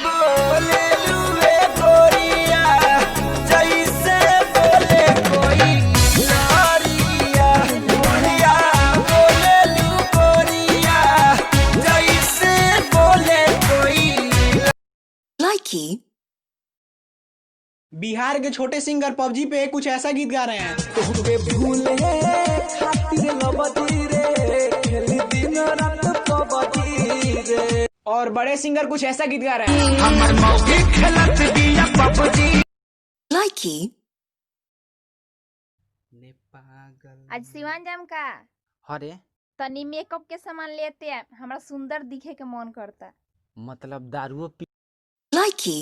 बोले लुए गोरिया जैसे बोले कोई लारिया गोरिया बोले लू गोरिया जैसे बोले कोई लाइकी। बिहार के छोटे सिंगर पबजी पे कुछ ऐसा गीत गा रहे हैं। तोहके भूले खातिर लबदी रे खेली दिन रात पबजी रे। और बड़े सिंगर कुछ ऐसा गीत गा रहे हैं। हमर मौगी खेलत बिया पबजी लाइकी। ले पागल आज सिवान जाम का अरे तनी मेकअप के सामान लेते हैं, हमरा सुंदर दिखे के मन करता। मतलब दारुओ पी लाइकी।